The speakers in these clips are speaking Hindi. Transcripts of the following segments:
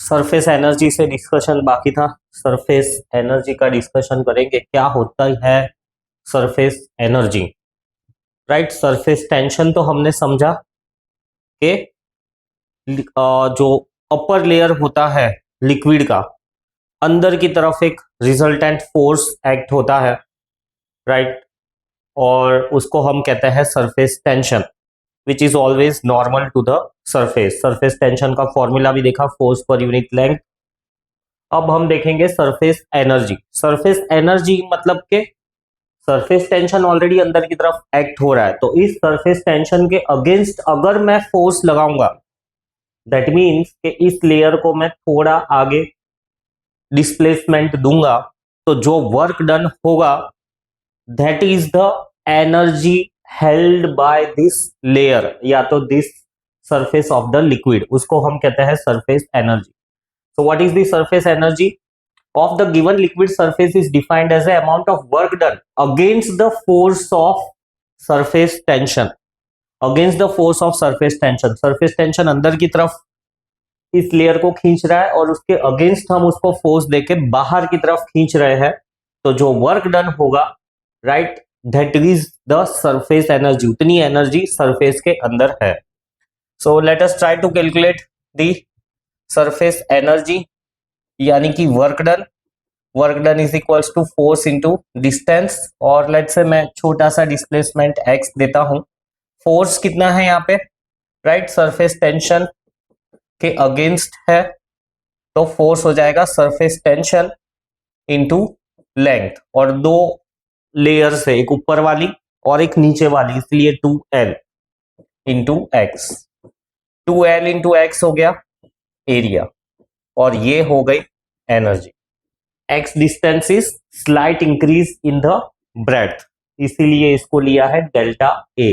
सरफेस एनर्जी से डिस्कशन बाकी था। सरफेस एनर्जी का डिस्कशन करेंगे, क्या होता है surface energy. Right, surface tension तो हमने समझा कि जो अपर लेयर होता है लिक्विड का, अंदर की तरफ एक रिजल्टेंट फोर्स एक्ट होता है। राइट, और उसको हम कहते हैं surface tension, which is always normal to the surface. Surface tension का फॉर्मूला भी देखा, फोर्स पर यूनिट लेंथ। अब हम देखेंगे सरफेस एनर्जी। सरफेस एनर्जी मतलब के सरफेस टेंशन ऑलरेडी अंदर की तरफ एक्ट हो रहा है, तो इस सरफेस टेंशन के अगेंस्ट अगर मैं फोर्स लगाऊंगा, दैट मीन्स कि इस लेयर को मैं थोड़ा आगे डिस्प्लेसमेंट दूंगा, तो जो वर्क डन होगा that is the energy held by this layer या तो this surface of the liquid, उसको हम कहते हैं surface energy. So what is the surface energy of the given liquid surface is defined as the amount of work done against the force of surface tension. Against the force of surface tension. Surface tension अंदर की तरफ इस लेयर को खींच रहा है और उसके अगेंस्ट हम उसको फोर्स देके बाहर की तरफ खींच रहे हैं, तो जो वर्क डन होगा, right, that is the surface energy. उतनी एनर्जी सरफेस के अंदर है। So let us try to calculate the surface energy, यानी कि work done is equals to force into distance, और लेट से मैं छोटा सा डिस्प्लेसमेंट x देता हूं। फोर्स कितना है यहाँ पे, राइट, सरफेस टेंशन के अगेंस्ट है, तो फोर्स हो जाएगा सरफेस टेंशन इनटू लेंथ, और दो लेयर्स है, एक ऊपर वाली और एक नीचे वाली, इसलिए 2l into x. 2l into x हो गया एरिया, और ये हो गई energy. x distance is slight increase in the breadth, इसीलिए इसको लिया है डेल्टा ए।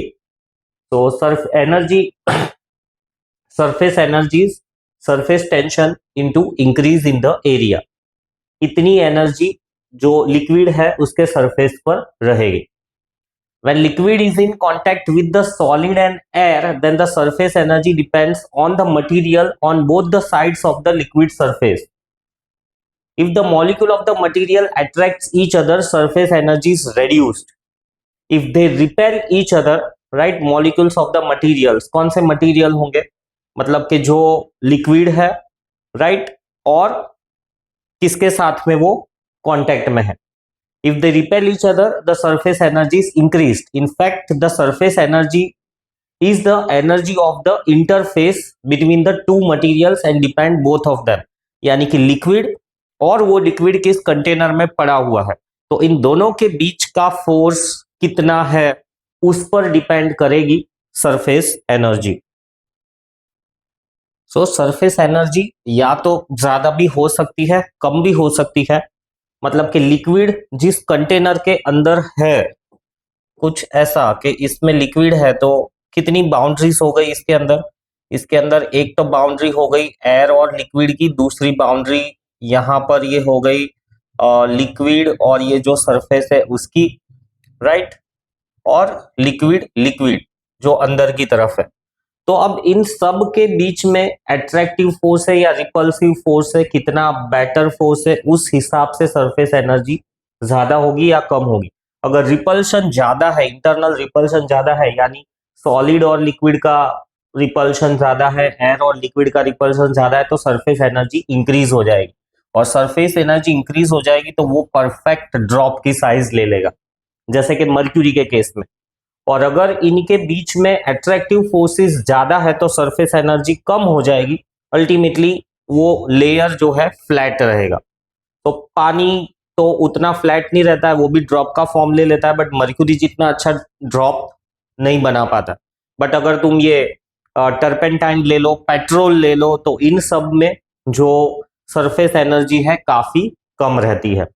तो Surf energy, surface energy, surface tension into increase in the area. इतनी एनर्जी जो लिक्विड है उसके सरफेस पर रहेगी। When liquid is in contact with the solid and air, then the surface energy depends on the material on both the sides of the liquid surface. If the molecule of the material attracts each other, surface energy is reduced. If they repel each other, right, molecules of the materials, कौन से material होंगे, मतलब कि जो लिक्विड है, राइट, और किसके साथ में वो कांटेक्ट में है। If they repel each other, the surface energy is increased. In fact, the surface energy is the energy of the interface between the two materials and depend both of them. यानी कि लिक्विड और वो लिक्विड किस कंटेनर में पड़ा हुआ है, तो इन दोनों के बीच का फोर्स कितना है उस पर डिपेंड करेगी सरफेस एनर्जी। सो सरफेस एनर्जी या तो ज्यादा भी हो सकती है, कम भी हो सकती है। मतलब कि लिक्विड जिस कंटेनर के अंदर है, कुछ ऐसा कि इसमें लिक्विड है, तो कितनी बाउंड्रीज हो गई इसके अंदर, इसके अंदर एक तो बाउंड्री हो गई एयर और लिक्विड की, दूसरी बाउंड्री यहाँ पर ये हो गई लिक्विड और ये जो सरफेस है उसकी, राइट, और लिक्विड लिक्विड जो अंदर की तरफ है। तो अब इन सब के बीच में एट्रैक्टिव फोर्स है या रिपल्सिव फोर्स है, कितना बेटर फोर्स है, उस हिसाब से सरफेस एनर्जी ज्यादा होगी या कम होगी। अगर रिपल्शन ज्यादा है, इंटरनल रिपल्शन ज्यादा है, यानी सॉलिड और लिक्विड का रिपल्शन ज्यादा है, एयर और लिक्विड का रिपल्शन ज्यादा है, तो सरफेस एनर्जी इंक्रीज हो जाएगी, और सरफेस एनर्जी इंक्रीज हो जाएगी तो वो परफेक्ट ड्रॉप की साइज ले लेगा, जैसे कि मर्क्यूरी के केस में। और अगर इनके बीच में एट्रैक्टिव फोर्सेस ज्यादा है तो सरफेस एनर्जी कम हो जाएगी, अल्टीमेटली वो लेयर जो है फ्लैट रहेगा। तो पानी तो उतना फ्लैट नहीं रहता है, वो भी ड्रॉप का फॉर्म ले लेता है, बट मर्क्यूरी जितना अच्छा ड्रॉप नहीं बना पाता। बट अगर तुम ये टर्पेंटाइन ले लो, पेट्रोल ले लो, तो इन सब में जो सरफेस एनर्जी है काफी कम रहती है।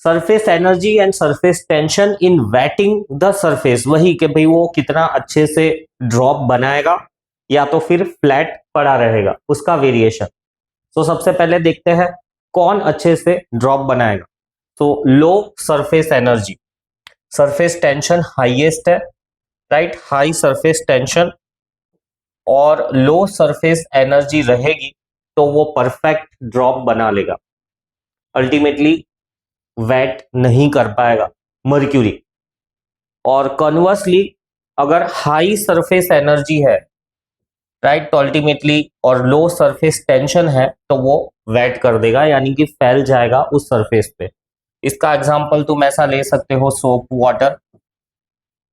Surface energy and surface tension in waiting the surface, वही कि भाई वो कितना अच्छे से ड्रॉप बनाएगा या तो फिर फ्लैट पड़ा रहेगा, उसका वेरिएशन। तो सबसे पहले देखते हैं कौन अच्छे से ड्रॉप बनाएगा। तो low surface energy, surface tension highest है, राइट, हाई सरफेस टेंशन और लो सरफेस एनर्जी रहेगी तो वो परफेक्ट ड्रॉप बना लेगा, अल्टीमेटली वेट नहीं कर पाएगा मर्क्यूरी। और कन्वर्सली अगर हाई सरफेस एनर्जी है, राइट, तो अल्टीमेटली और लो सरफेस टेंशन है तो वो वेट कर देगा, यानी कि फैल जाएगा उस सरफेस पे। इसका एग्जांपल तुम ऐसा ले सकते हो, सोप वाटर।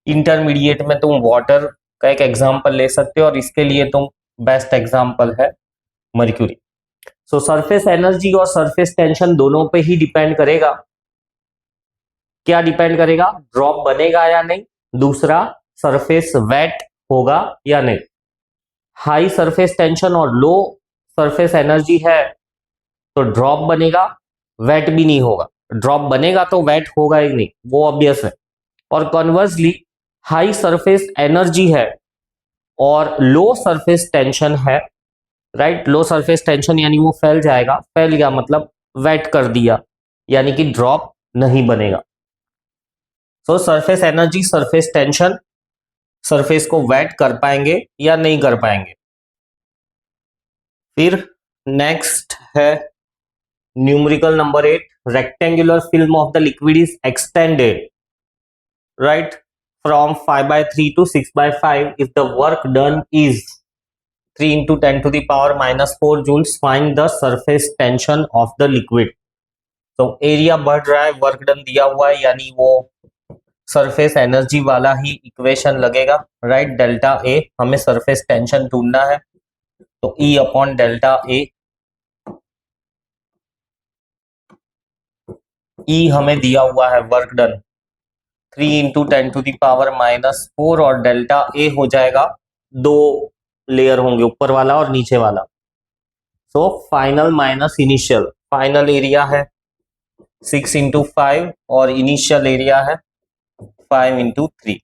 इंटरमीडिएट में तुम वाटर का एक एग्जांपल ले सकते हो, और इसके लिए तुम बेस्ट एग्जांपल है मर्क्यूरी। सो सरफेस एनर्जी और सरफेस टेंशन दोनों पे ही डिपेंड करेगा। क्या डिपेंड करेगा? ड्रॉप बनेगा या नहीं, दूसरा सरफेस वेट होगा या नहीं। हाई सरफेस टेंशन और लो सरफेस एनर्जी है तो ड्रॉप बनेगा, वेट भी नहीं होगा। ड्रॉप बनेगा तो वेट होगा ही नहीं, वो ऑब्वियस है। और कन्वर्सली हाई सरफेस एनर्जी है और लो सरफेस टेंशन है, राइट, लो सरफेस टेंशन यानी वो फैल जाएगा, फैल गया मतलब वेट कर दिया, यानी कि ड्रॉप नहीं बनेगा। सो surface energy, surface tension surface को वेट कर पाएंगे या नहीं कर पाएंगे। फिर नेक्स्ट है numerical number 8, rectangular film of the liquid is extended, right, from 5/3 to 6/5 if the work done is 3 into 10 to the power minus 4 joules, find the surface tension of the liquid। तो एरिया बढ़ रहा है, वर्क डन दिया हुआ है, यानी वो सरफेस एनर्जी वाला ही इक्वेशन लगेगा, राइट। डेल्टा ए, हमें सरफेस टेंशन ढूंढना है, तो ई अपॉन डेल्टा ए, ई हमें दिया हुआ है work done 3 into 10 to the power -4, और डेल्टा ए हो जाएगा, दो लेयर होंगे, ऊपर वाला और नीचे वाला। So final minus initial, final area है 6 इंटू 5 और इनिशियल एरिया है 5 into 3।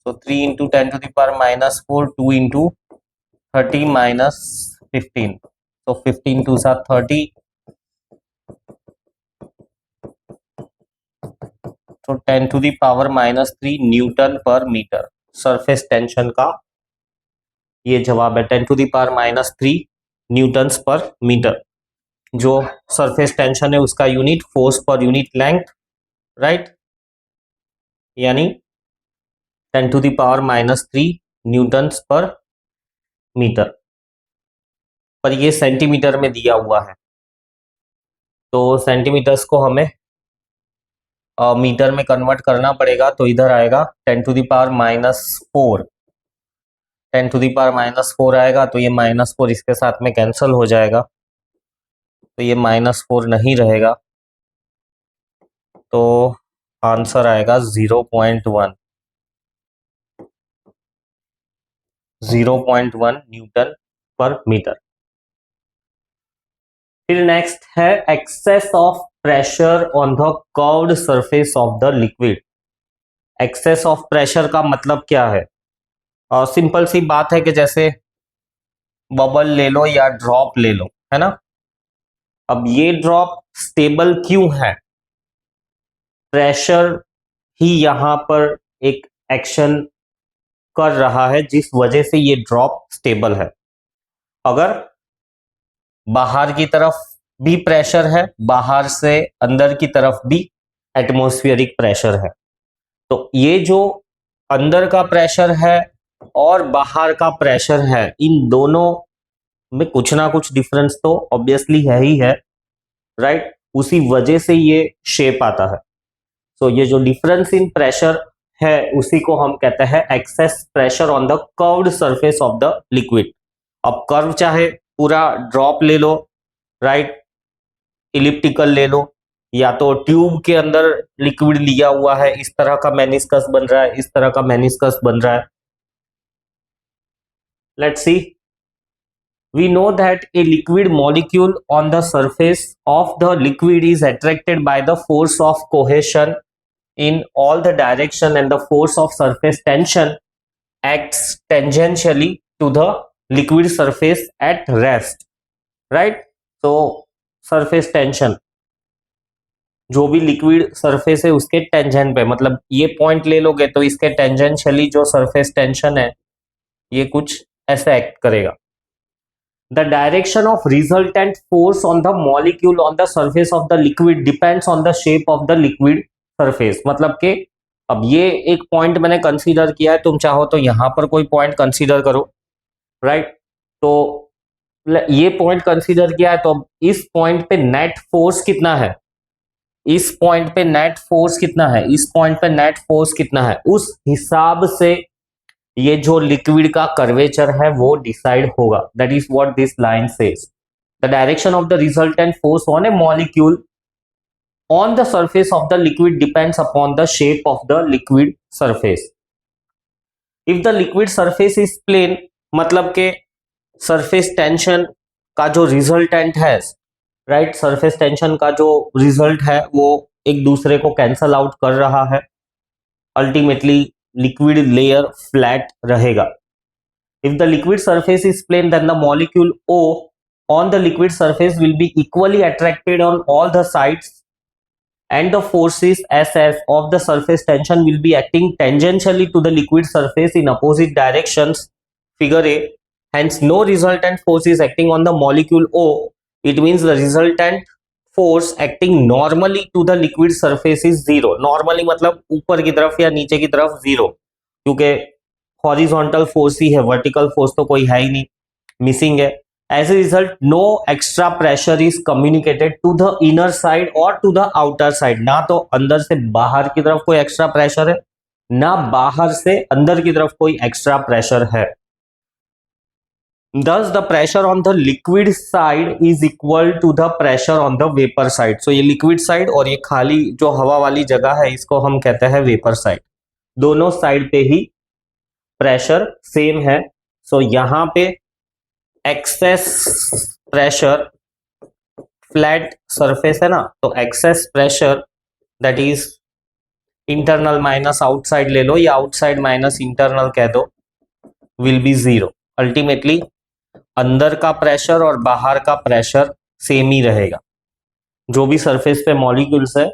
So 3 into 10 to the power -4, 2 into 30 minus 15, तो 15 टू 30, तो 10 टू दावर -3 न्यूटन पर मीटर सरफेस टेंशन का ये जवाब है। 10 टू दावर -3 न्यूटन्स पर मीटर। जो सरफेस टेंशन है उसका यूनिट फोर्स पर यूनिट लेंथ, राइट, यानी 10 टू दावर -3 न्यूटन्स पर मीटर। पर ये सेंटीमीटर में दिया हुआ है, तो सेंटीमीटर्स को हमें मीटर में कन्वर्ट करना पड़ेगा, तो इधर आएगा 10 टू दावर -4, 10 टू दावर -4 आएगा, तो ये -4 इसके साथ में कैंसिल हो जाएगा, तो ये -4 नहीं रहेगा, तो आंसर आएगा 0.1 न्यूटन पर मीटर। फिर नेक्स्ट है excess of pressure on the curved surface of the liquid. Excess of pressure का मतलब क्या है? सिंपल सी बात है कि जैसे बबल ले लो या ड्रॉप ले लो, है ना। अब ये ड्रॉप स्टेबल क्यों है? प्रेशर ही यहां पर एक एक्शन कर रहा है जिस वजह से ये ड्रॉप स्टेबल है। अगर बाहर की तरफ भी प्रेशर है, बाहर से अंदर की तरफ भी एटमॉस्फेरिक प्रेशर है, तो ये जो अंदर का प्रेशर है और बाहर का प्रेशर है, इन दोनों में कुछ ना कुछ डिफरेंस तो ऑब्वियसली है ही है, राइट, उसी वजह से ये शेप आता है। तो ये जो डिफरेंस इन प्रेशर है उसी को हम कहते हैं access pressure on the curved surface of the liquid. अब कर्व चाहे पूरा ड्रॉप ले लो, राइट, इलिप्टिकल ले लो, या तो ट्यूब के अंदर लिक्विड लिया हुआ है, इस तरह का मेनिस्कस बन रहा है, इस तरह का मेनिस्कस बन रहा है। Let's see, we know that a liquid molecule on the surface of the liquid is attracted by the force of cohesion in all the direction, and the force of surface tension acts tangentially to the liquid surface at rest, right। so surface tension जो भी लिक्विड सरफेस है उसके टेंजेंट पे, मतलब ये पॉइंट ले लोगे तो इसके टेंजेंशियली जो सरफेस टेंशन है ये कुछ ऐसा एक्ट करेगा। The direction of resultant force on the molecule on the surface of the liquid depends on the shape of the liquid surface. मतलब कि अब ये एक पॉइंट मैंने कंसीडर किया है, तुम चाहो तो यहां पर कोई पॉइंट कंसीडर करो, राइट। तो ये पॉइंट कंसीडर किया है, तो अब इस पॉइंट पे नेट फोर्स कितना है, इस पॉइंट पे नेट फोर्स कितना है, इस पॉइंट पे नेट फोर्स कितना है, उस हिसाब से ये जो लिक्विड का कर्वेचर है वो डिसाइड होगा। That is what this line says. The direction of the resultant force on a molecule on the surface of the liquid depends upon the shape of the liquid surface. If the liquid surface is plane, मतलब के सरफेस टेंशन का जो रिजल्टेंट है, राइट, सरफेस टेंशन का जो रिजल्ट है वो एक दूसरे को कैंसल आउट कर रहा है, अल्टीमेटली लिक्विड लेयर फ्लैट रहेगा। If the liquid surface is plane then the molecule O on the liquid surface will be equally attracted on all the sides and the forces SS of the surface tension will be acting tangentially to the liquid surface in opposite directions, figure A. Hence no resultant force is acting on the molecule O. It means the resultant force acting normally to the liquid surface is zero. Normally मतलब ऊपर की तरफ या नीचे की तरफ जीरो, क्योंकि हॉरिजॉन्टल फोर्स ही है, वर्टिकल फोर्स तो कोई है ही नहीं, मिसिंग है। As a result, no extra pressure is communicated to the inner side or to the outer side. ना तो अंदर से बाहर की तरफ कोई एक्स्ट्रा प्रेशर है, ना बाहर से अंदर की तरफ कोई एक्स्ट्रा प्रेशर है। Thus, the pressure on the liquid side is equal to the pressure on the vapor side. So ये liquid side और ये खाली जो हवा वाली जगह है इसको हम कहते हैं vapor side। दोनों साइड पे ही प्रेशर सेम है। सो यहाँ पे एक्सेस प्रेशर, फ्लैट सरफेस है ना, तो excess pressure that is internal minus outside ले लो या आउटसाइड माइनस इंटरनल कह दो, विल बी जीरो। अल्टीमेटली अंदर का प्रेशर और बाहर का प्रेशर सेम ही रहेगा। जो भी सरफेस पे मॉलिक्यूल्स है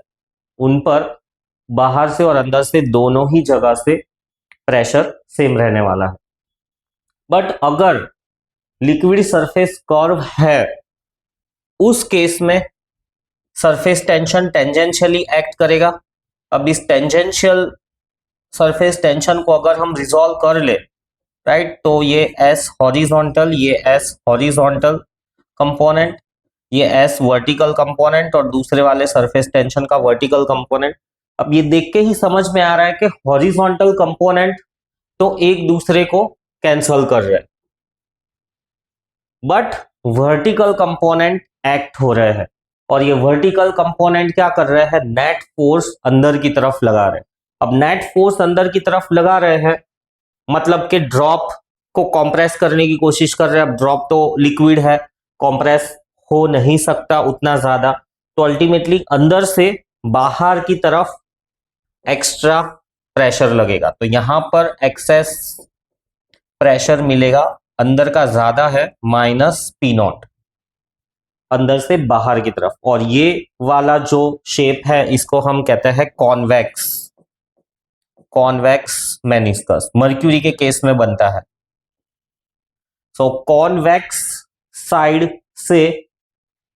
उन पर बाहर से और अंदर से दोनों ही जगह से प्रेशर सेम रहने वाला है। बट अगर लिक्विड सरफेस कर्व है, उस केस में सरफेस टेंशन टेंजेंशियली एक्ट करेगा। अब इस टेंजेंशियल सरफेस टेंशन को अगर हम रिजॉल्व कर ले, राइट, तो ये S हॉरिजॉन्टल, ये S हॉरिजॉन्टल कंपोनेंट, ये S वर्टिकल कंपोनेंट और दूसरे वाले सरफेस टेंशन का वर्टिकल कंपोनेंट। अब ये देख के ही समझ में आ रहा है कि हॉरिजॉन्टल कंपोनेंट तो एक दूसरे को कैंसल कर रहे हैं, बट वर्टिकल कंपोनेंट एक्ट हो रहे हैं। और ये वर्टिकल कंपोनेंट क्या कर रहे हैं, नेट फोर्स अंदर की तरफ लगा रहे हैं। अब नेट फोर्स अंदर की तरफ लगा रहे हैं मतलब कि ड्रॉप को कंप्रेस करने की कोशिश कर रहे हैं। अब ड्रॉप तो लिक्विड है, कंप्रेस हो नहीं सकता उतना ज्यादा, तो अल्टीमेटली अंदर से बाहर की तरफ एक्स्ट्रा प्रेशर लगेगा। तो यहां पर एक्सेस प्रेशर मिलेगा, अंदर का ज्यादा है, -P0 अंदर से बाहर की तरफ। और ये वाला जो शेप है इसको हम कहते हैं कॉन्वेक्स, कॉन्वेक्स मेनिस्कस, मर्क्यूरी के केस में बनता है। सो कॉन्वेक्स साइड से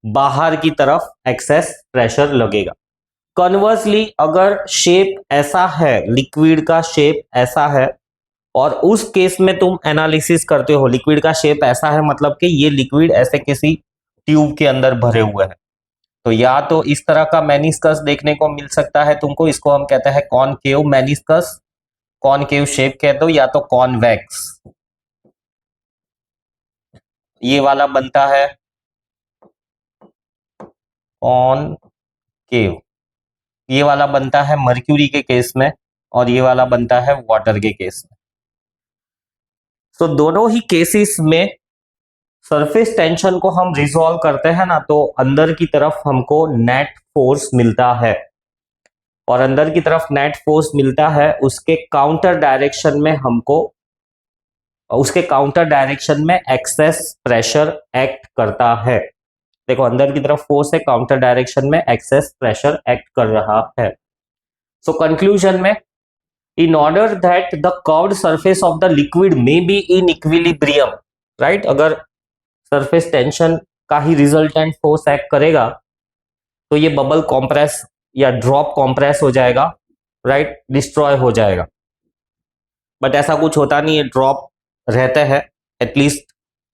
बाहर की तरफ एक्सेस प्रेशर लगेगा। कन्वर्सली अगर शेप ऐसा है, लिक्विड का शेप ऐसा है, और उस केस में तुम एनालिसिस करते हो, लिक्विड का शेप ऐसा है मतलब कि ये लिक्विड ऐसे किसी ट्यूब के अंदर भरे हुए हैं, तो या तो इस तरह का मेनिस्कस देखने को मिल सकता है तुमको, इसको हम कहते हैं कॉनकेव मेनिस्कस, कॉनकेव शेप कहते हो, या तो कॉन्वेक्स ये वाला बनता है कॉनकेव, ये वाला बनता है मर्क्यूरी के केस में, और ये वाला बनता है वाटर के केस में। तो दोनों ही केसेस में सरफेस टेंशन को हम रिजॉल्व करते हैं ना, तो अंदर की तरफ हमको नेट फोर्स मिलता है, और अंदर की तरफ नेट फोर्स मिलता है, उसके काउंटर डायरेक्शन में हमको, उसके काउंटर डायरेक्शन में एक्सेस प्रेशर एक्ट करता है। देखो अंदर की तरफ फोर्स है, काउंटर डायरेक्शन में एक्सेस प्रेशर एक्ट कर रहा है। सो कंक्लूजन में, in order that the curved surface of the liquid may be in equilibrium, right, अगर सरफेस टेंशन का ही रिजल्टेंट फोर्स एक्ट करेगा तो ये बबल कॉम्प्रेस या ड्रॉप कॉम्प्रेस हो जाएगा, राइट, डिस्ट्रॉय हो जाएगा। बट ऐसा कुछ होता नहीं है, ड्रॉप रहता है एटलीस्ट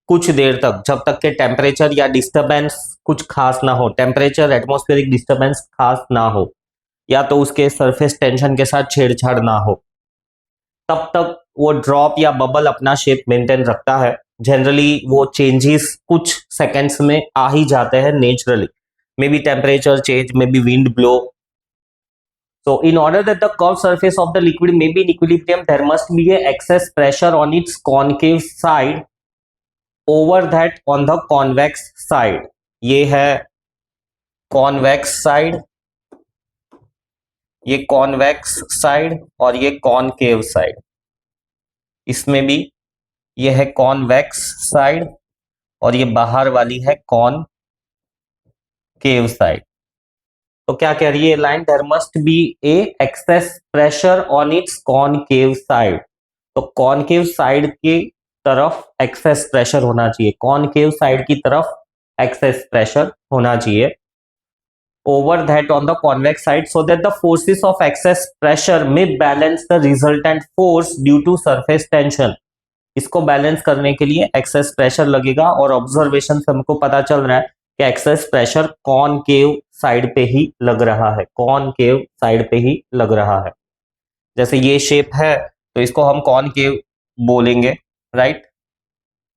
कुछ देर तक, जब तक के टेम्परेचर या डिस्टरबेंस कुछ खास ना हो, टेम्परेचर एटमॉस्फेरिक डिस्टरबेंस खास ना हो, या तो उसके सरफेस टेंशन के साथ छेड़छाड़ ना हो, तब तक वो ड्रॉप या बबल अपना शेप मेंटेन रखता है। जनरली वो चेंजेस कुछ सेकेंड्स में आ ही जाते हैं naturally, may be temperature change, may be wind blow. So in order that the curved surface of the liquid may be in equilibrium, there must be a excess pressure on its concave side over that on the convex side. ये है convex side, ये convex side और ये concave side। इसमें भी ये है convex side और ये बाहर वाली है concave side। तो क्या कह रही है line, there must be a excess pressure on its concave side. तो कॉनकेव साइड की तरफ एक्सेस प्रेशर होना चाहिए, कॉनकेव साइड की तरफ एक्सेस प्रेशर होना चाहिए over that on the convex side, so that the forces of excess pressure में balance the resultant force due to surface tension. इसको बैलेंस करने के लिए एक्सेस प्रेशर लगेगा और ऑब्जर्वेशन से हमको पता चल रहा है कि एक्सेस प्रेशर कॉनकेव साइड पे ही लग रहा है, कॉनकेव साइड पे ही लग रहा है। जैसे ये शेप है तो इसको हम कॉनकेव बोलेंगे, राइट,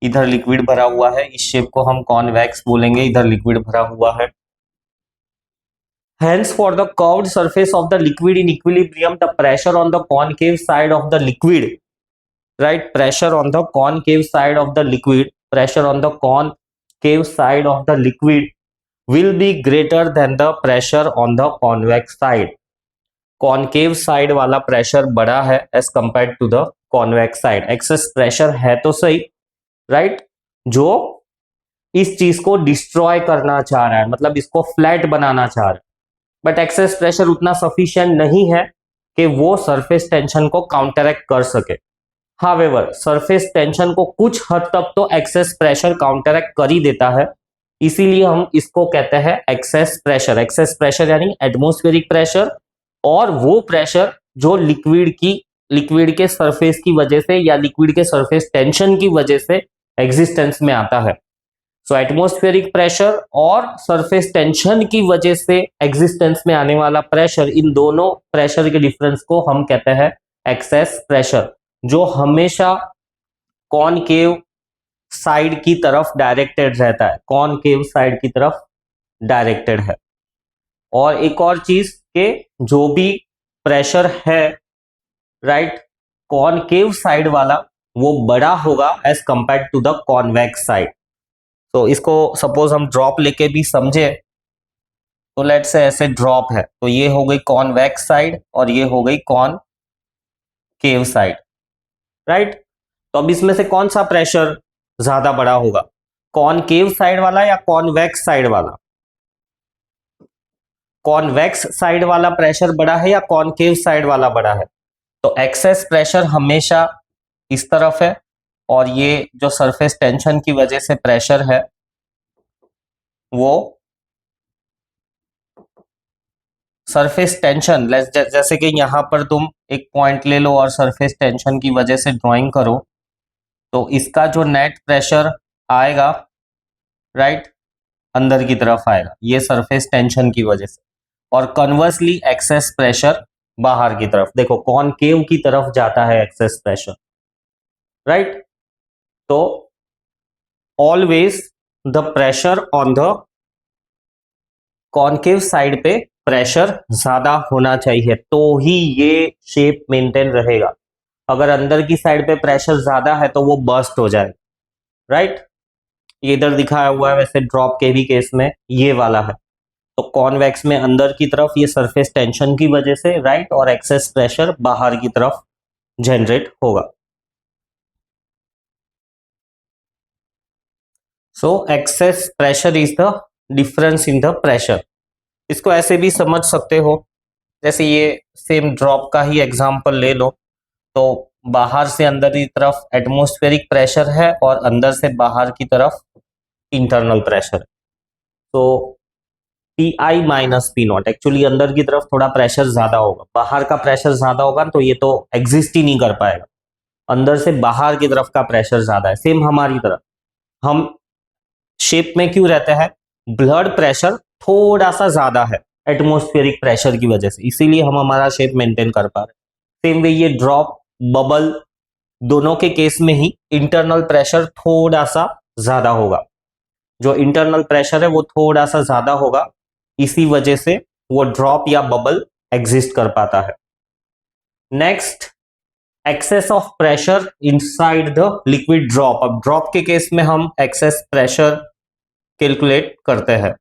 इधर लिक्विड भरा हुआ है, इस शेप को हम कॉन्वेक्स बोलेंगे, इधर लिक्विड भरा हुआ है। Hence, for the curved surface of the liquid in equilibrium, the pressure on the concave side of the liquid, right, pressure on the concave side of the liquid, pressure on the concave side of the liquid will be greater than the pressure on the convex side. Concave side वाला प्रेशर बड़ा है as compare to the convex side. Excess pressure है तो सही, राइट, जो इस चीज को डिस्ट्रॉय करना चाह रहा है, मतलब इसको फ्लैट बनाना चाह रहा है, बट एक्सेस प्रेशर उतना सफिशिएंट नहीं है कि वो सरफेस टेंशन को काउंटरैक्ट कर सके। हावेवर सरफेस टेंशन को कुछ हद तक तो एक्सेस प्रेशर काउंटरैक्ट कर ही देता है, इसीलिए हम इसको कहते हैं एक्सेस प्रेशर। एक्सेस प्रेशर यानी एटमॉस्फेरिक प्रेशर, और वो प्रेशर जो लिक्विड के सरफेस की वजह से या लिक्विड के सरफेस टेंशन की वजह से एग्जिस्टेंस में आता है। सो एटमॉस्फेरिक प्रेशर और सरफेस टेंशन की वजह से एग्जिस्टेंस में आने वाला प्रेशर, इन दोनों प्रेशर के डिफरेंस को हम कहते हैं एक्सेस प्रेशर, जो हमेशा कॉनकेव साइड की तरफ डायरेक्टेड रहता है, कॉनकेव साइड की तरफ डायरेक्टेड है। और एक और चीज के जो भी प्रेशर है, राइट, कॉनकेव साइड वाला वो बड़ा होगा as compare to the convex side. तो इसको सपोज हम ड्रॉप लेके भी समझे तो लेट्स से ऐसे ड्रॉप है, तो ये हो गई कॉन्वेक्स साइड और ये हो गई कॉनकेव साइड, राइट। तो अब इसमें से कौन सा प्रेशर ज्यादा बड़ा होगा, कॉनकेव साइड वाला या कॉन्वेक्स साइड वाला? कॉन्वेक्स साइड वाला प्रेशर बड़ा है या कॉनकेव साइड वाला बड़ा है? तो एक्सेस प्रेशर हमेशा इस तरफ है और ये जो सरफेस टेंशन की वजह से प्रेशर है वो सरफेस टेंशन, जैसे कि यहां पर तुम एक पॉइंट ले लो और सरफेस टेंशन की वजह से ड्राइंग करो, तो इसका जो नेट प्रेशर आएगा, राइट, अंदर की तरफ आएगा, ये सरफेस टेंशन की वजह से, और कन्वर्सली एक्सेस प्रेशर बाहर की तरफ, देखो कॉनकेव की तरफ जाता है एक्सेस प्रेशर, राइट। तो always the pressure on the concave side पे प्रेशर ज्यादा होना चाहिए तो ही ये शेप मेंटेन रहेगा। अगर अंदर की साइड पे प्रेशर ज्यादा है तो वो बर्स्ट हो जाएगा, राइट। ये इधर दिखाया हुआ है, वैसे ड्रॉप के भी केस में ये वाला है। तो कॉन्वेक्स में अंदर की तरफ ये सरफेस टेंशन की वजह से, राइट, और एक्सेस प्रेशर बाहर की तरफ जनरेट होगा। So excess pressure is the difference in the pressure. इसको ऐसे भी समझ सकते हो, जैसे ये सेम ड्रॉप का ही एग्जांपल ले लो, तो बाहर से अंदर की तरफ एटमॉस्फेरिक प्रेशर है और अंदर से बाहर की तरफ इंटरनल प्रेशर। तो P I minus P not, actually अंदर की तरफ थोड़ा प्रेशर ज्यादा होगा, बाहर का प्रेशर ज्यादा होगा तो ये तो एग्जिस्ट ही नहीं कर पाएगा, अंदर से बाहर की तरफ का प्रेशर ज्यादा है। सेम हमारी तरफ हम शेप में क्यों रहते हैं, ब्लड प्रेशर थोड़ा सा ज्यादा है एटमॉस्फेरिक प्रेशर की वजह से, इसीलिए हम हमारा शेप मेंटेन कर पा रहे। सेम वे ये ड्रॉप बबल दोनों के केस में ही इंटरनल प्रेशर थोड़ा सा ज्यादा होगा, जो इंटरनल प्रेशर है वो थोड़ा सा ज्यादा होगा, इसी वजह से वो ड्रॉप या बबल एग्जिस्ट कर पाता है। Next, excess of pressure inside the liquid drop. अब ड्रॉप के केस में हम एक्सेस प्रेशर कैलकुलेट करते हैं।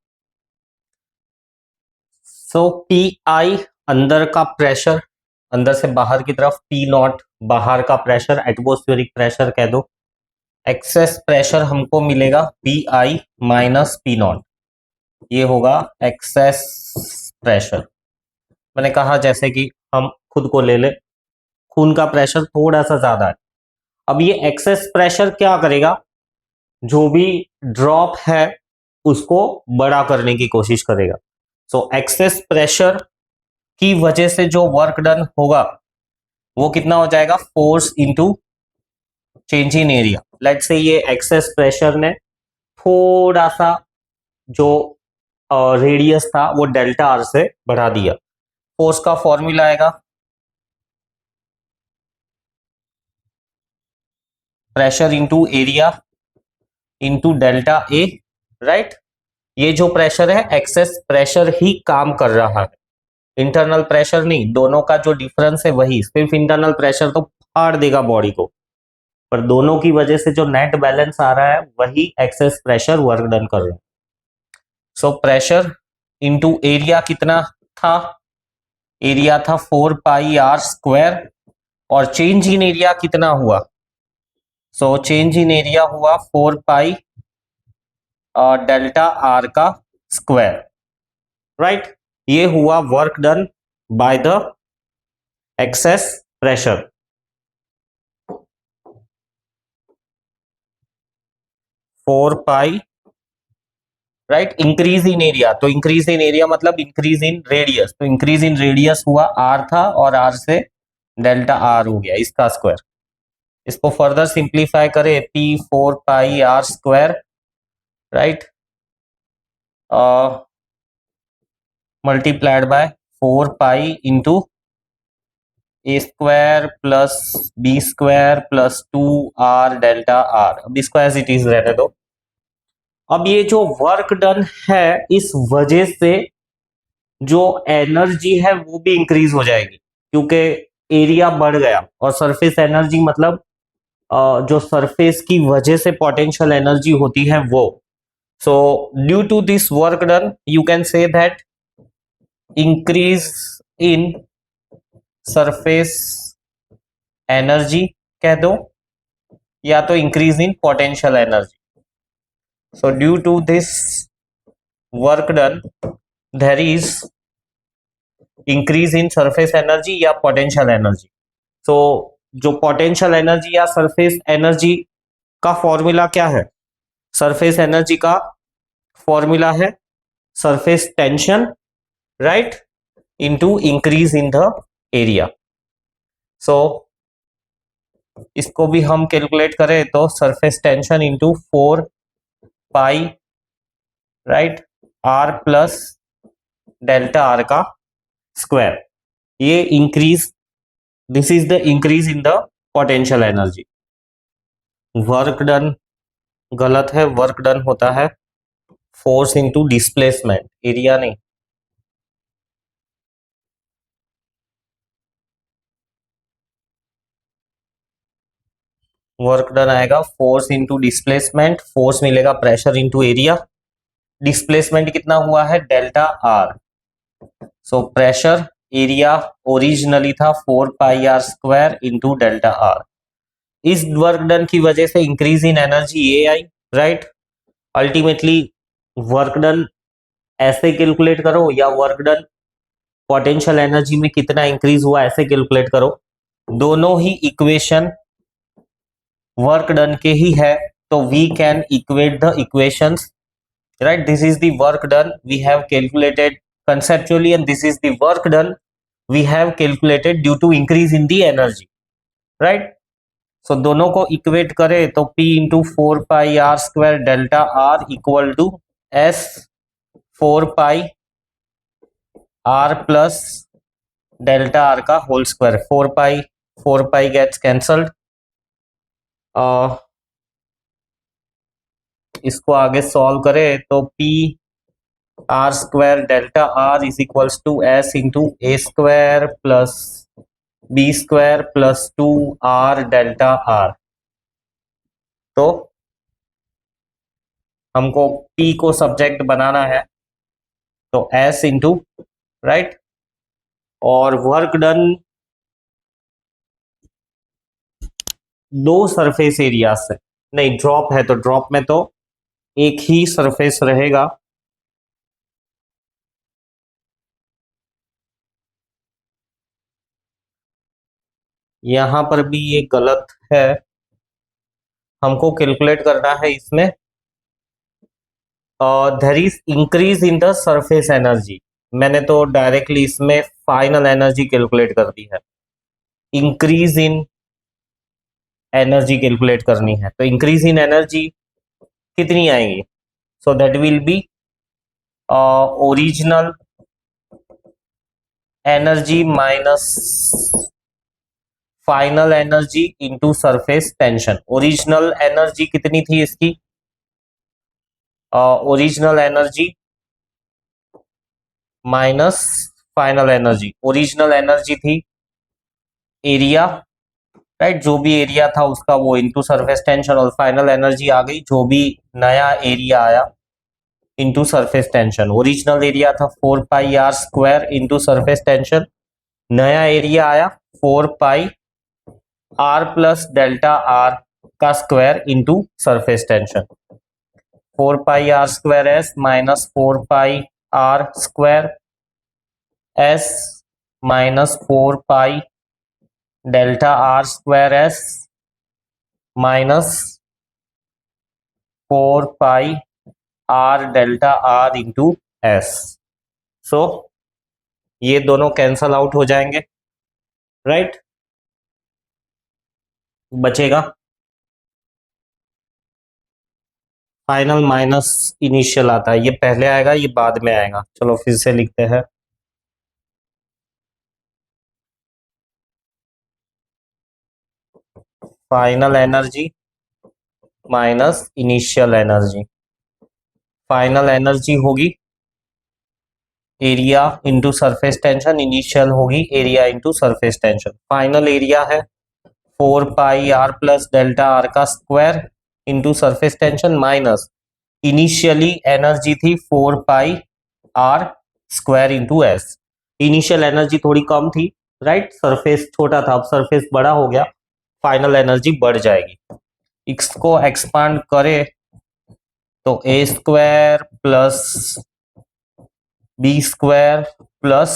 सो पी आई अंदर का प्रेशर, अंदर से बाहर की तरफ, पी नॉट बाहर का प्रेशर, एटमॉस्फेरिक प्रेशर कह दो। एक्सेस प्रेशर हमको मिलेगा P I minus P not, ये होगा एक्सेस प्रेशर। मैंने कहा जैसे कि हम खुद को ले ले, खून का प्रेशर थोड़ा सा ज्यादा है, अब ये एक्सेस प्रेशर क्या करेगा, जो भी ड्रॉप है उसको बड़ा करने की कोशिश करेगा। सो एक्सेस प्रेशर की वजह से जो वर्क डन होगा वो कितना हो जाएगा, force into change in area. Let's say ये एक्सेस प्रेशर ने थोड़ा सा जो रेडियस था वो डेल्टा आर से बढ़ा दिया, फोर्स का फॉर्मूला आएगा pressure into area into delta A, right. ये जो प्रेशर है एक्सेस प्रेशर ही काम कर रहा है, इंटरनल प्रेशर नहीं, दोनों का जो डिफरेंस है वही, सिर्फ इंटरनल प्रेशर तो फाड़ देगा बॉडी को, पर दोनों की वजह से जो नेट बैलेंस आ रहा है वही एक्सेस प्रेशर वर्क डन कर रहा है। सो प्रेशर इनटू एरिया कितना था, एरिया था 4 पाई आर स्क्वायर, और चेंज इन एरिया कितना हुआ, सो चेंज इन एरिया हुआ 4 पाई डेल्टा आर का स्क्वायर, राइट। ये हुआ work done by the excess pressure. Four pi, right, increase in area, तो इंक्रीज इन एरिया मतलब इंक्रीज इन रेडियस, तो इंक्रीज इन रेडियस हुआ आर था और आर से डेल्टा आर हो गया इसका स्क्वायर। इसको फर्दर सिंप्लीफाई करें, P 4 pi R square, right, multiplied by 4 pi into a square plus b square plus 2 R delta R. अब इसको एज इट इज रहने दो। अब ये जो वर्क डन है इस वजह से जो एनर्जी है वो भी इंक्रीज हो जाएगी, क्योंकि एरिया बढ़ गया, और सरफेस एनर्जी मतलब जो सरफेस की वजह से पोटेंशियल एनर्जी होती है वो। So due to this work done you can say that increase in surface energy कह दो, या तो increase in potential energy. So due to this work done there is increase in surface energy या पोटेंशियल एनर्जी। सो जो पोटेंशियल एनर्जी या सरफेस एनर्जी का फॉर्मूला क्या है, सरफेस एनर्जी का फॉर्मूला है surface tension, right, into increase in the area. So इसको भी हम कैलकुलेट करें तो surface tension into 4 pi, right, R plus delta R का स्क्वायर, ये increase, this is the increase in the potential energy. Work done गलत है, वर्क डन होता है फोर्स इंटू डिस्प्लेसमेंट, एरिया नहीं। वर्क डन आएगा फोर्स इंटू डिस्प्लेसमेंट, फोर्स मिलेगा प्रेशर इंटू एरिया, डिस्प्लेसमेंट कितना हुआ है delta R. So pressure area originally था 4 pi R square into delta R. इस वर्क डन की वजह से इंक्रीज इन एनर्जी ये आई, राइट। अल्टीमेटली वर्क डन ऐसे कैलकुलेट करो या वर्क डन पोटेंशियल एनर्जी में कितना इंक्रीज हुआ ऐसे कैलकुलेट करो, दोनों ही इक्वेशन वर्क डन के ही है, तो we can equate the equations, right? This is the work done we have calculated conceptually, and this is the work done we have calculated due to increase in the energy, right? So दोनों को इक्वेट करें तो P into 4 pi r² delta R equal to S 4 pi r plus delta R का whole square. 4 pi gets cancelled, इसको आगे सॉल्व करें तो P r² delta R is equals to S into a² plus b² plus 2r delta R। तो हमको P को सब्जेक्ट बनाना है, तो S इंटू, राइट, और वर्क डन दो सरफेस एरिया से, नहीं ड्रॉप है तो ड्रॉप में तो एक ही सरफेस रहेगा, यहां पर भी ये गलत है, हमको कैलकुलेट करना है इसमें there is increase in the surface energy. मैंने तो डायरेक्टली इसमें फाइनल एनर्जी कैलकुलेट कर दी है, इंक्रीज इन एनर्जी कैलकुलेट करनी है, तो इंक्रीज इन एनर्जी कितनी आएंगी? So that will be original energy minus final energy into surface tension. Original energy कितनी थी इसकी? Original energy minus final energy. Original energy थी एरिया, राइट, जो भी एरिया था उसका वो इनटू सरफेस टेंशन, और फाइनल एनर्जी आ गई जो भी नया एरिया आया into surface tension. Original area था 4 pi r² into surface tension, नया एरिया आया 4 pi r plus delta R का square into surface tension. 4 pi r² S minus 4 pi r² S minus 4 pi delta R² S minus 4 pi r delta R into S। सो ये दोनों कैंसल आउट हो जाएंगे, राइट, बचेगा फाइनल माइनस इनिशियल आता है, ये पहले आएगा ये बाद में आएगा। चलो फिर से लिखते हैं, final energy minus initial energy. Final energy होगी area into surface tension, initial होगी area into surface tension. Final area है 4 pi r plus delta R का square into surface tension, minus initially energy थी 4 pi r² into S। Initial energy थोड़ी कम थी, राइट, सरफेस छोटा था, अब सरफेस बड़ा हो गया, फाइनल एनर्जी बढ़ जाएगी। इसको एक्सपांड करें तो a² plus b² plus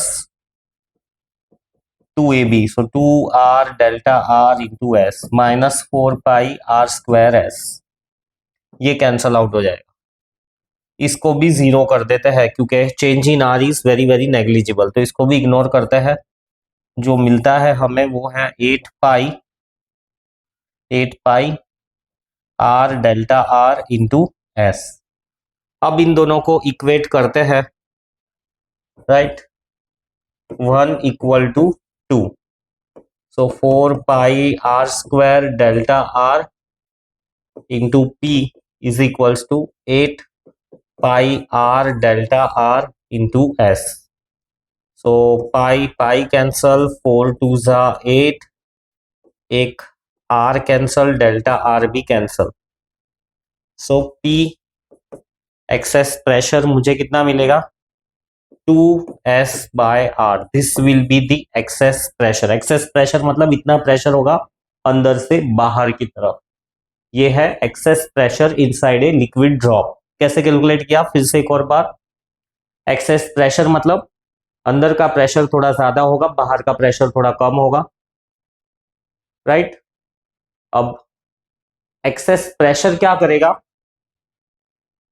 2ab, सो 2r delta R into S minus 4 pi r² S, ये कैंसल आउट हो जाएगा। इसको भी जीरो कर देते हैं क्योंकि change in R is very very negligible, तो इसको भी इग्नोर करते हैं। जो मिलता है हमें वो है 8 pi r delta R into S। अब इन दोनों को इक्वेट करते हैं, right, 1 equal to 2, so 4 pi r² delta R into P is equals to 8 pi r delta R into S। So pi pi cancel, 4 2 जा 8, एक R कैंसल, डेल्टा R भी cancel. So P excess pressure मुझे कितना मिलेगा? 2S by R। This will be the excess pressure. Excess pressure मतलब इतना प्रेशर होगा अंदर से बाहर की तरफ, ये है excess pressure inside a liquid drop. कैसे कैलकुलेट किया? फिर से एक और बार, एक्सेस प्रेशर मतलब अंदर का प्रेशर थोड़ा ज्यादा होगा, बाहर का प्रेशर थोड़ा कम होगा, राइट। अब एक्सेस प्रेशर क्या करेगा,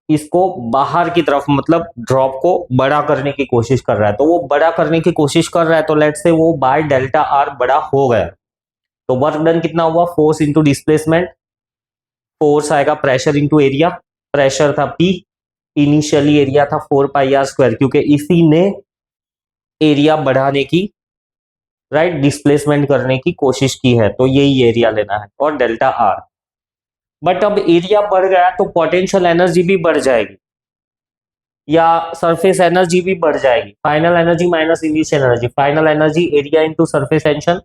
इसको बाहर की तरफ मतलब ड्रॉप को बड़ा करने की कोशिश कर रहा है। तो वो बड़ा करने की कोशिश कर रहा है, तो लेट्स से वो बाय डेल्टा आर बड़ा हो गया, तो वर्क डन कितना हुआ, फोर्स इंटू डिस्प्लेसमेंट, फोर्स आएगा प्रेशर इंटू एरिया, प्रेशर था पी, इनिशियली एरिया था 4 पाई आर स्क्वायर, क्योंकि इसी ने एरिया बढ़ाने की, राइट, डिस्प्लेसमेंट करने की कोशिश की है, तो यही एरिया लेना है और डेल्टा आर। बट अब एरिया बढ़ गया तो पोटेंशियल एनर्जी भी बढ़ जाएगी या सरफेस एनर्जी भी बढ़ जाएगी। Final energy minus initial energy, final energy area into surface tension,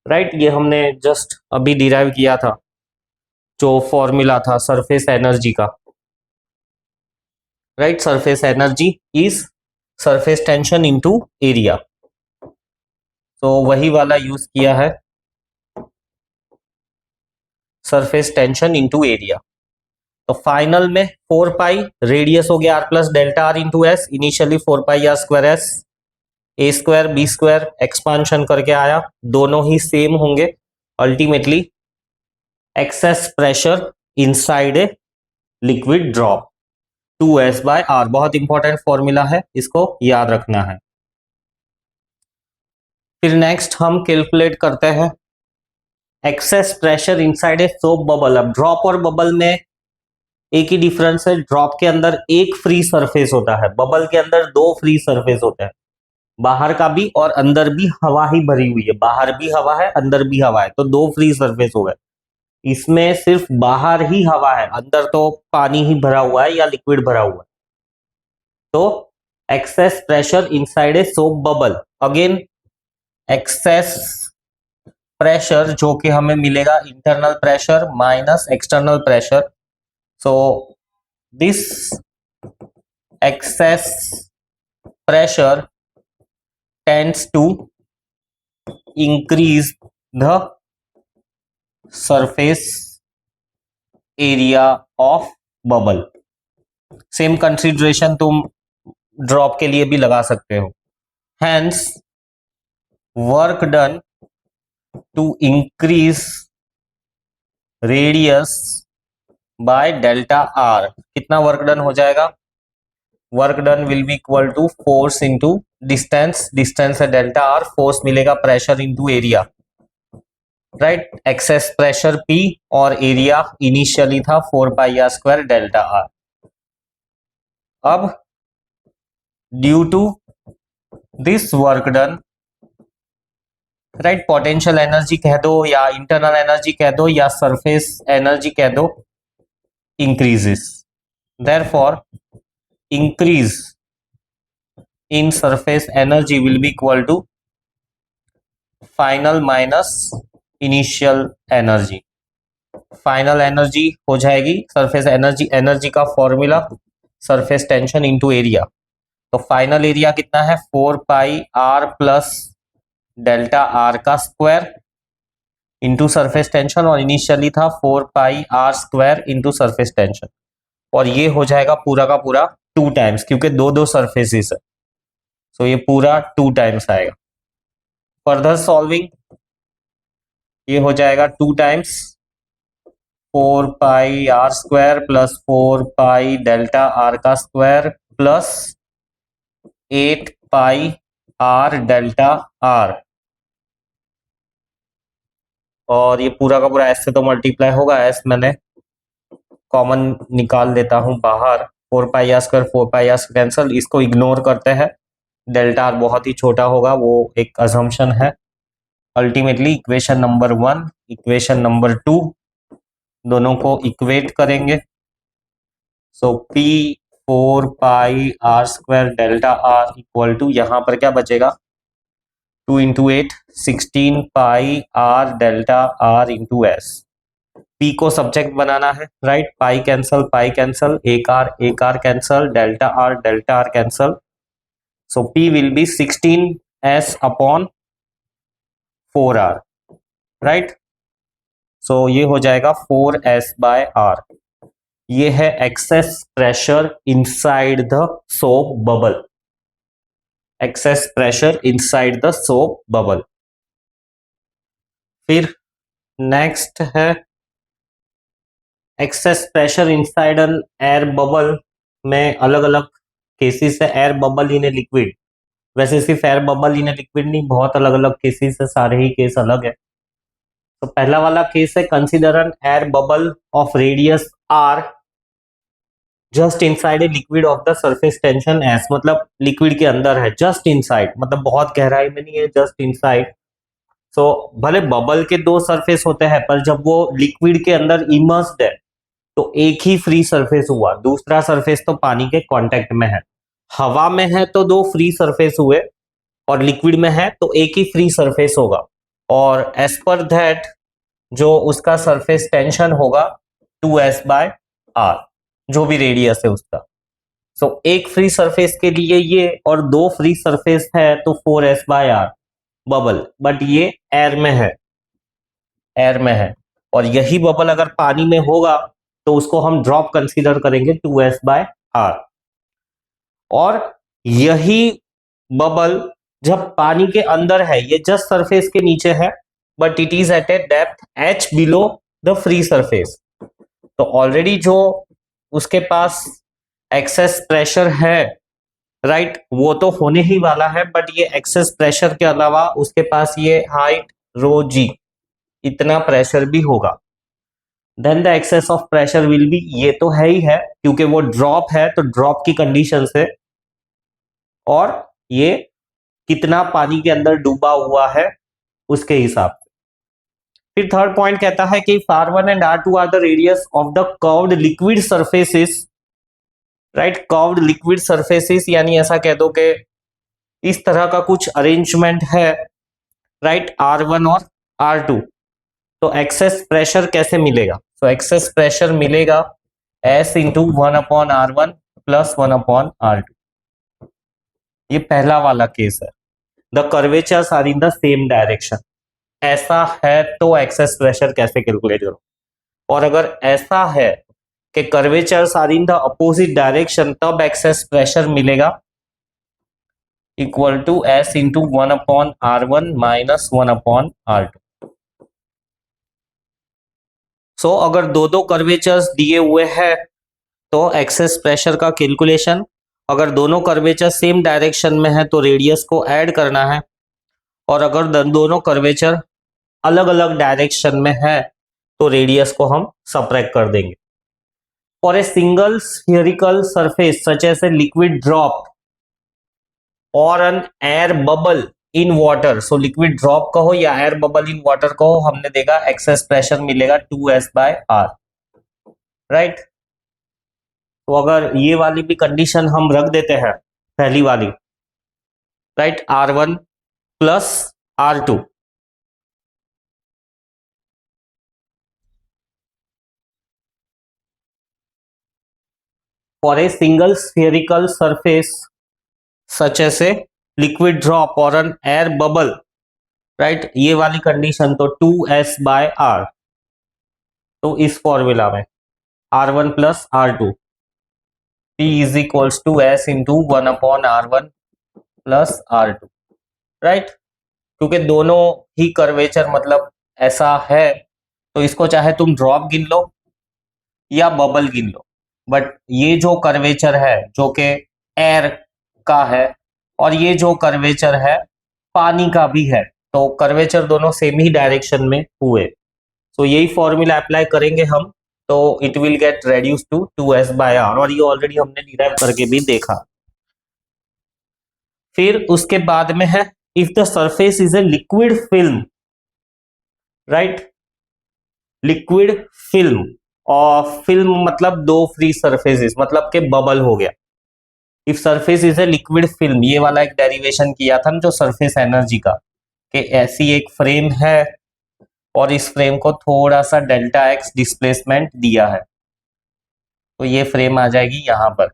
right, ये हमने जस्ट अभी डिराइव किया था, जो फॉर्मूला था सरफेस एनर्जी का, right, surface energy is surface tension into area, तो वही वाला यूज किया है, सरफेस टेंशन इनटू एरिया। तो फाइनल में 4 पाई रेडियस हो गया R plus delta R into S, initially 4 pi R square S, A square B square expansion करके आया, दोनों ही सेम होंगे। Ultimately excess pressure inside a liquid drop 2s/r, बहुत इंपॉर्टेंट फॉर्मूला है, इसको याद रखना है। फिर नेक्स्ट हम कैलकुलेट करते हैं access pressure inside a soap bubble. अब ड्रॉप और बबल में एक ही डिफरेंस है, ड्रॉप के अंदर एक फ्री सरफेस होता है, बबल के अंदर दो फ्री सरफेस होते हैं, बाहर का भी और अंदर भी हवा ही भरी हुई है, बाहर भी हवा है अंदर भी हवा है, तो दो फ्री सरफेस हो गए। इसमें सिर्फ बाहर ही हवा है, अंदर तो पानी ही भरा हुआ है या लिक्विड भरा हुआ है। तो excess pressure inside a soap bubble, again excess pressure जो कि हमें मिलेगा internal pressure minus external pressure, so this excess pressure tends to increase the surface area of bubble। Same consideration तुम ड्रॉप के लिए भी लगा सकते हो। Hence work done to increase radius by delta r, कितना वर्क डन हो जाएगा, work done will be equal to force into distance, distance है डेल्टा आर, फोर्स मिलेगा pressure into area, right, excess pressure P और एरिया इनिशियली था 4 pi R square delta R. अब due to this work done, right, potential energy कह दो या इंटरनल एनर्जी कह दो या सरफेस एनर्जी कह दो, increases, therefore increase in surface energy will be equal to final minus initial energy. Final energy हो जाएगी सरफेस एनर्जी, एनर्जी का formula surface tension into area, तो फाइनल एरिया कितना है 4 pi R plus delta R का स्क्वायर इंटू सरफेस टेंशन, और इनिशियली था 4 pi R square into surface tension, और ये हो जाएगा पूरा का पूरा 2 टाइम्स, क्योंकि दो दो सरफेसेस है, सो ये पूरा 2 टाइम्स आएगा। फर्दर सॉल्विंग ये हो जाएगा 2 times 4 pi R square plus 4 pi delta R का square plus 8 pi R delta R, और ये पूरा का पूरा एस से तो मल्टीप्लाई होगा, एस मैंने कॉमन निकाल देता हूं बाहर, 4 pi R square 4 pi R cancel, इसको इग्नोर करते हैं, डेल्टा आर बहुत ही छोटा होगा, वो एक अजम्पशन है। Ultimately equation number 1 equation number 2 दोनों को इक्वेट करेंगे, so P 4 pi R square delta R equal to, यहां पर क्या बचेगा 2 into 8 16 pi R delta R into S. P को सब्जेक्ट बनाना है, राइट, पाई कैंसल, एक R cancel, delta R cancel, so P will be 16s upon 4r, right, so ये हो जाएगा 4s/r। ये है excess pressure inside the soap bubble, access pressure inside the soap bubble. फिर नेक्स्ट है excess pressure inside N air bubble में अलग अलग केसेस है। Air bubble in a liquid, वैसे सिर्फ air bubble in a liquid नहीं, बहुत अलग अलग केसेस है, सारे ही केस अलग है। तो पहला वाला केस है, consider an air bubble of radius R just inside a liquid of the surface tension S, मतलब लिक्विड के अंदर है, जस्ट इनसाइड, मतलब बहुत गहराई में नहीं है, जस्ट इनसाइड। सो भले बबल के दो सरफेस होते हैं, पर जब वो लिक्विड के अंदर इमर्स्ड है तो एक ही फ्री सरफेस हुआ, दूसरा सरफेस तो पानी के कांटेक्ट में है। हवा में है तो दो फ्री सरफेस हुए, और लिक्विड में है तो एक ही फ्री सरफेस होगा। और एज पर दैट जो उसका सरफेस टेंशन होगा 2s/r, जो भी रेडियस है उसका। सो एक फ्री सरफेस के लिए ये, और दो फ्री सरफेस है तो 4s/r बबल, बट ये एयर में है, एयर में है। और यही बबल अगर पानी में होगा तो उसको हम ड्रॉप कंसीडर करेंगे 2s/r। और यही बबल जब पानी के अंदर है, ये जस्ट सरफेस के नीचे है, but it is at a depth h below the free surface. तो ऑलरेडी जो उसके पास एक्सेस प्रेशर है, राइट, वो तो होने ही वाला है, बट ये एक्सेस प्रेशर के अलावा उसके पास ये हाइट ρg इतना प्रेशर भी होगा। Then the excess of pressure will be, ये तो है ही है क्योंकि वो ड्रॉप है तो ड्रॉप की कंडीशन से, और ये कितना पानी के अंदर डूबा हुआ है उसके हिसाब से। फिर थर्ड पॉइंट कहता है कि r1 and r2 are the radius of the curved liquid surfaces, right, curved liquid surfaces, यानी ऐसा कह दो कि इस तरह का कुछ अरेंजमेंट है, राइट, r1 और r2। तो एक्सेस प्रेशर कैसे मिलेगा? तो एक्सेस प्रेशर मिलेगा S into 1/r1 plus 1/r2। ये पहला वाला केस है। The curvatures are in the same direction, ऐसा है तो एक्सेस प्रेशर कैसे कैलकुलेट करो? और अगर ऐसा है कि curvatures are in the opposite direction, तब एक्सेस प्रेशर मिलेगा equal to S into 1/r1 minus 1/r2। So अगर दो दो कर्वेचर्स दिए हुए हैं तो एक्सेस प्रेशर का कैलकुलेशन, अगर दोनों कर्वेचर सेम डायरेक्शन में है तो रेडियस को ऐड करना है, और अगर दोनों कर्वेचर अलग अलग डायरेक्शन में है तो रेडियस को हम सबट्रैक्ट कर देंगे। For a single spherical surface such as a liquid drop और an air bubble in water, so liquid drop कहो या एयर बबल इन वाटर कहो, हमने देखा एक्सेस प्रेशर मिलेगा 2s/r, राइट। तो अगर ये वाली भी कंडीशन हम रख देते हैं, पहली वाली, right, r1 plus r2, for a single spherical surface such as a liquid drop और एन एयर बबल, राइट, ये वाली कंडीशन तो 2s/r। तो इस फॉर्मूला में r1 plus r2 P is equals to S into 1/r1 plus r2, right. क्योंकि दोनों ही कर्वेचर मतलब ऐसा है, तो इसको चाहे तुम ड्रॉप गिन लो या बबल गिन लो, बट ये जो कर्वेचर है जो कि एयर का है, और ये जो कर्वेचर है पानी का भी है, तो कर्वेचर दोनों सेम ही डायरेक्शन में हुए। तो यही फॉर्मूला अप्लाई करेंगे हम, तो it will get reduce to 2s/r, और ये ऑलरेडी हमने डिराइव करके भी देखा। फिर उसके बाद में है if the surface is a liquid film, right, liquid film, और फिल्म मतलब दो फ्री सरफेसेस, मतलब के बबल हो गया। If surface is a liquid film, ये वाला एक डेरिवेशन किया था ना जो सरफेस एनर्जी का, कि ऐसी एक फ्रेम है और इस फ्रेम को थोड़ा सा Δx डिस्प्लेसमेंट दिया है, तो ये फ्रेम आ जाएगी यहां पर।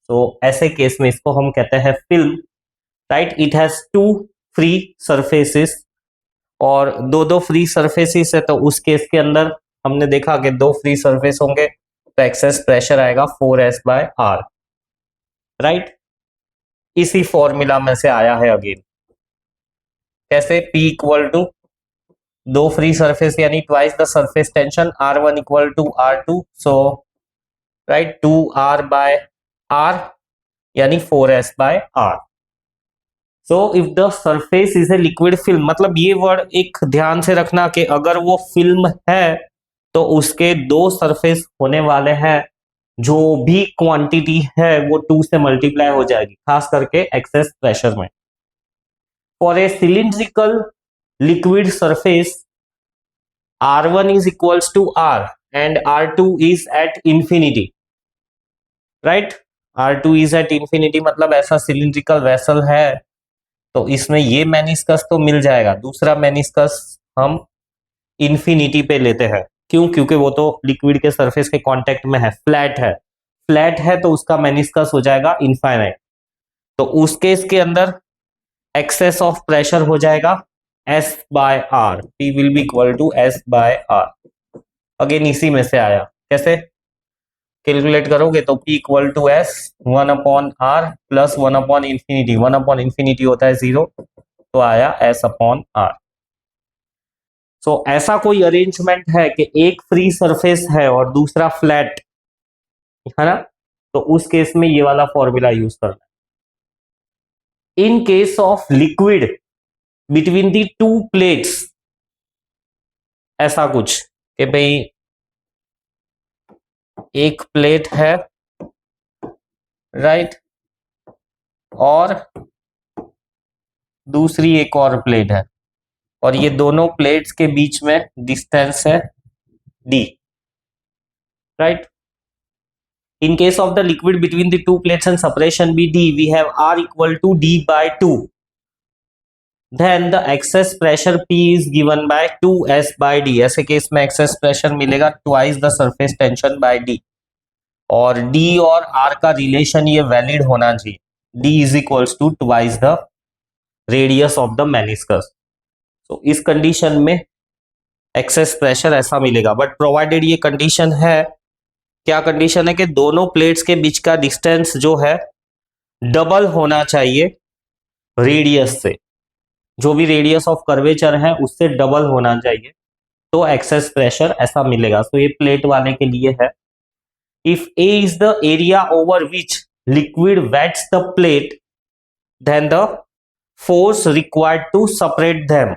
तो ऐसे केस में इसको हम कहते हैं film, right. It has two free surfaces, और दो दो फ्री सरफेसेस है, तो उस केस के अंदर हमने देखा कि दो फ्री सरफेस होंगे तो एक्सेस प्रेशर आएगा 4s/r, राइट। इसी फॉर्मूला में से आया है अगेन। कैसे? P इक्वल टू दो फ्री सरफेस यानी twice the surface tension R1 equal to R2, so right 2R by R यानी 4S by R। So if the surface is a liquid film, मतलब ये वर्ड एक ध्यान से रखना कि अगर वो फिल्म है तो उसके दो सरफेस होने वाले हैं, जो भी क्वांटिटी है वो 2 से मल्टीप्लाई हो जाएगी, खास करके एक्सेस प्रेशर में। For a cylindrical liquid surface R1 is equals to R and R2 is at infinity, right? R2 is at infinity मतलब ऐसा सिलिंड्रिकल वेसल है तो इसमें ये मेनिस्कस तो मिल जाएगा, दूसरा मेनिस्कस हम इंफिनिटी पे लेते हैं। क्यों? क्योंकि वो तो लिक्विड के सरफेस के कांटेक्ट में है, फ्लैट है। फ्लैट है तो उसका मेनिस्कस हो जाएगा इनफाइनाइट। तो उस केस के अंदर एक्सेस ऑफ प्रेशर हो जाएगा S by R, P will be equal to S by R. Again इसी में से आया, कैसे कैलकुलेट करोगे तो P equal to S 1 upon R plus 1 upon infinity, 1 upon infinity होता है 0, तो आया S अपॉन R। सो ऐसा कोई अरेंजमेंट है कि एक फ्री सरफेस है और दूसरा फ्लैट है ना, तो उस केस में ये वाला फॉर्मूला यूज करना है। In case of liquid between the to plates, ऐसा कुछ कि भाई एक प्लेट है राइट और दूसरी एक और प्लेट है और ये दोनों प्लेट्स के बीच में डिस्टेंस है d, right? In case of the liquid between the two plates and separation be d, we have R equal to d by 2. Then the excess pressure P is given by 2S by d. ऐसे केस में excess pressure मिलेगा twice the surface tension by d. और d और R का रिलेशन ये वैलिड होना चाहिए, d is equals to twice the radius of the meniscus. तो इस कंडीशन में एक्सेस प्रेशर ऐसा मिलेगा, बट प्रोवाइडेड ये कंडीशन है, क्या कंडीशन है कि दोनों प्लेट्स के बीच का डिस्टेंस जो है डबल होना चाहिए रेडियस से, जो भी रेडियस ऑफ कर्वेचर है उससे डबल होना चाहिए, तो एक्सेस प्रेशर ऐसा मिलेगा। तो ये प्लेट वाले के लिए है। If A is the area over which liquid wets the plate then the force required to separate them,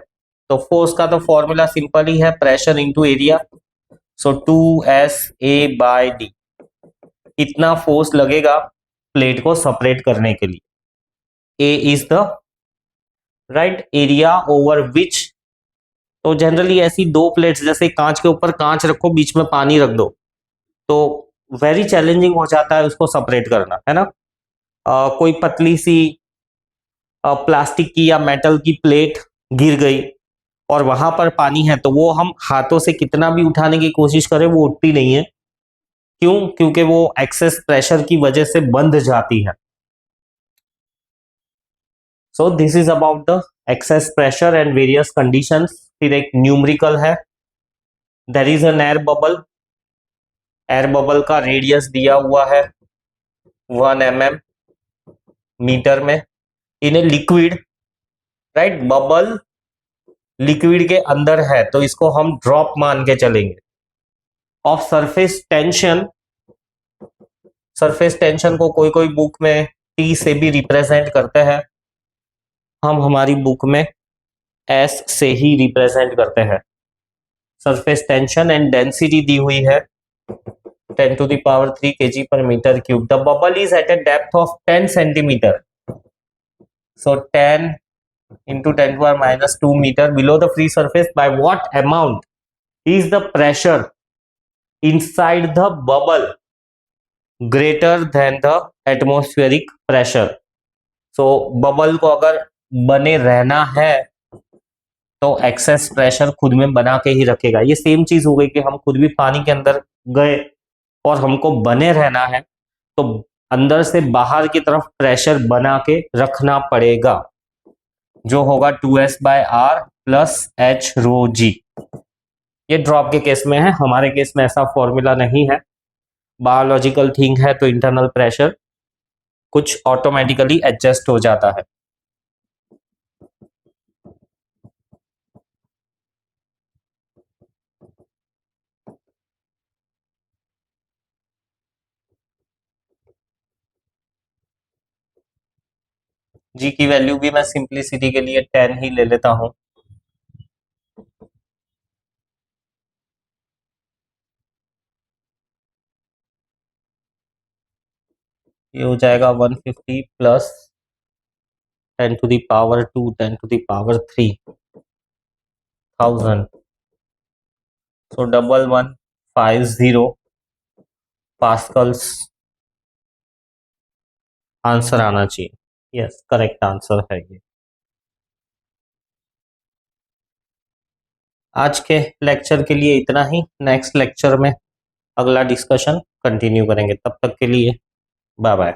तो फोर्स का तो फॉर्मूला सिंपल ही है, pressure into area, so 2SA by D. इतना फोर्स लगेगा प्लेट को सेपरेट करने के लिए। A is the right area over which, तो जनरली ऐसी दो प्लेट्स, जैसे कांच के ऊपर कांच रखो बीच में पानी रख दो तो वेरी चैलेंजिंग हो जाता है उसको सेपरेट करना, है ना। कोई पतली सी प्लास्टिक की या मेटल की प्लेट गिर गई और वहां पर पानी है तो वो हम हाथों से कितना भी उठाने की कोशिश करें वो उठती नहीं है। क्यों? क्योंकि वो एक्सेस प्रेशर की वजह से बंध जाती है। So this is about the excess pressure and various conditions. फिर एक न्यूमेरिकल है, there is an air bubble, air bubble का रेडियस दिया हुआ है 1 mm मीटर में, in a liquid, right. Bubble liquid के अंदर है तो इसको हम ड्रॉप मान के चलेंगे। Of surface tension, surface tension को कोई कोई बुक में T से भी रिप्रेजेंट करते हैं, हम हमारी बुक में S से ही रिप्रेजेंट करते हैं। सरफेस टेंशन एंड डेंसिटी दी हुई है 10 to the power 3 kg per meter cube. The bubble is at a depth of 10 centimeter. So 10 into 10 to the power minus 2 meter below the free surface. By what amount is the pressure inside the bubble greater than the atmospheric pressure? So bubble को अगर बने रहना है तो एक्सेस प्रेशर खुद में बना के ही रखेगा। ये सेम चीज हो गई कि हम खुद भी पानी के अंदर गए और हमको बने रहना है तो अंदर से बाहर की तरफ प्रेशर बना के रखना पड़ेगा, जो होगा 2S by R plus H rho G. ये ड्रॉप के केस में है, हमारे केस में ऐसा फॉर्मूला नहीं है। बायोलॉजिकल थिंग है तो इंटरनल प्रेशर कुछ ऑटोमेटिकली एडजस्ट हो जाता है। जी की वैल्यू भी मैं सिंप्लिसिटी के लिए 10 ही ले लेता हूं। ये हो जाएगा 150 प्लस 10⁻², 10⁻³ 1000। सो 1150 पास्कल्स आंसर आना चाहिए। यस, करेक्ट आंसर है ये। आज के लेक्चर के लिए इतना ही। नेक्स्ट लेक्चर में अगला डिस्कशन कंटिन्यू करेंगे। तब तक के लिए बाय बाय।